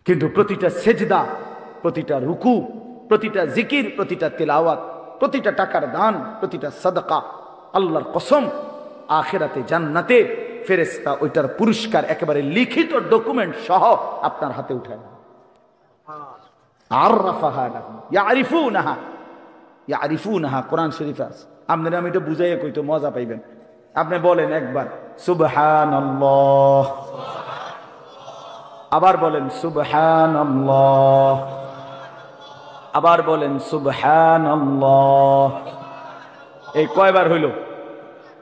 কিন্তু প্রতিটা সেজদা, প্রতিটা রুকু, প্রতিটা জিকির, প্রতিটা তিলাওয়াত, প্রতিটা টাকার দান, প্রতিটা সাদকা, আল্লাহর কসম আখিরাতে জান্নাতে ফেরেশতা ওইটার পুরস্কার একেবারে লিখিত ডকুমেন্ট সহ আপনার হাতে উঠায়। আররাফাহা লাহুম ইয়ারিফুনাহা, ইয়ারিফুনাহা কোরআন শরীফে আছে। আপনারা আমি এটা বুঝাইয়া কইতো মজা পাইবেন। আপনি বলেন একবার সুবহানাল্লাহ, আবার বলেন সুবহানাল্লাহ, আবার বলেন সুবহানাল্লাহ। এই কয়বার হইল?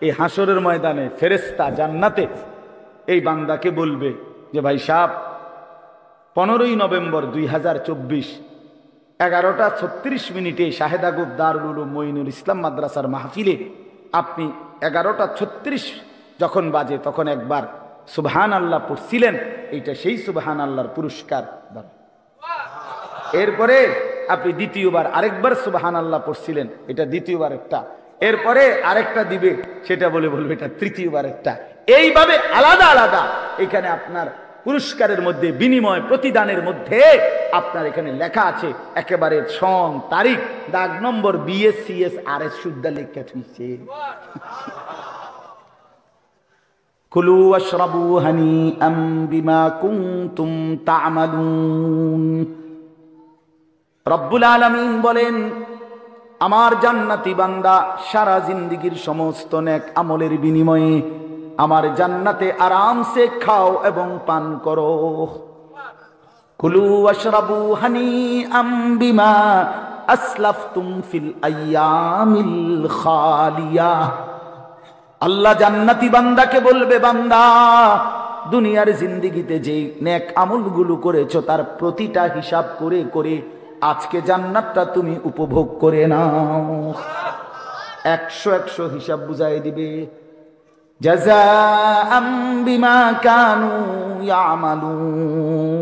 এই হাসরের ময়দানে ফেরেশতা জান্নাতে এই বান্দাকে বলবে যে ভাই সাহেব 15ই নভেম্বর 2024 11:36 শাহেদ আগুব দারুল উলুম মঈনুল ইসলাম মাদ্রাসার মাহফিলে আপনি 11:36 যখন বাজে তখন একবার সুবহান আল্লাহ পড়ছিলেন, এইটা সেই সুবহান আল্লাহর পুরস্কার। এরপরে আপনি দ্বিতীয়বার আরেকবার সুবহান আল্লাহ পড়ছিলেন, এটা দ্বিতীয়বার একটা। এরপরে আরেকটা দিবে, সেটা বলবে এটা তৃতীয়বার একটা। এইভাবে আলাদা আলাদা এখানে আপনার পুরস্কারের মধ্যে, বিনিময় প্রতিদানের মধ্যে আপনার এখানে লেখা আছে একেবারে সন, তারিখ, দাগ নম্বর, BS CS RS শুদ্ধ লেখা থইছে। কুলু ওয়াশরাবু হানিআম বিমা কুনতুম তা'মালুন। রব্বুল আলামিন বলেন, আমার জান্নাতি বান্দা সারা জিন্দেগীর সমস্ত নেক আমলের বিনিময়ে আমার জান্নাতে আরামসে খাও এবং পান করো। কুলু ওয়াশরাবু হানিআম বিমা আসলাফতুম ফিল আইয়ামিল খালিয়া। আল্লাহ জান্নাতি বান্দাকে বলবে, বান্দা দুনিয়ার জিন্দেগিতে যে নেক আমলগুলো করেছো তার প্রতিটা হিসাব করে করে আজকে জান্নাতটা তুমি উপভোগ করে নাও। 100 হিসাব বুঝাই দিবে। জাযাআম বিমা কানু ইয়ামালুন।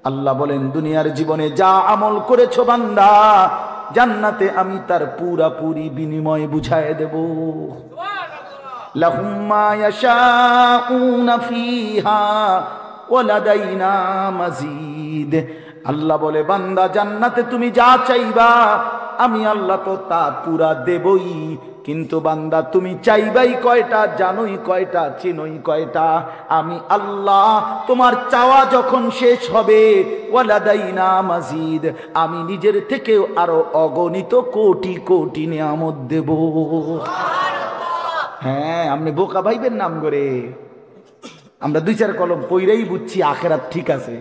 আল্লাহ বলেন, দুনিয়ার জীবনে যা আমল করেছো বান্দা, জান্নাতে আমি তার পুরাপুরি বিনিময় বুঝায় দেব। লাহুম মা ইয়াশাউনা ফিহা ওয়া লাদাইনা মাজিদ। আল্লাহ বলে, বান্দা জান্নাতে তুমি যা চাইবা আমি আল্লাহ তো তা পুরা দেবই, কিন্তু বান্দা তুমি চাইবাই কয়টা, জানোই কয়টা, চিনোই কয়টা? আমি আল্লাহ তোমার চাওয়া যখন শেষ হবে, ওয়ালাদাইনা মাজিদ, আমি নিজের থেকেও আরো অগণিত কোটি কোটি নিয়ামত দেব। হ্যাঁ, আপনি বোকা ভাইবেন নাম করে আমরা 2-4 কলম পইরাই বুঝছি আখেরাত ঠিক আছে।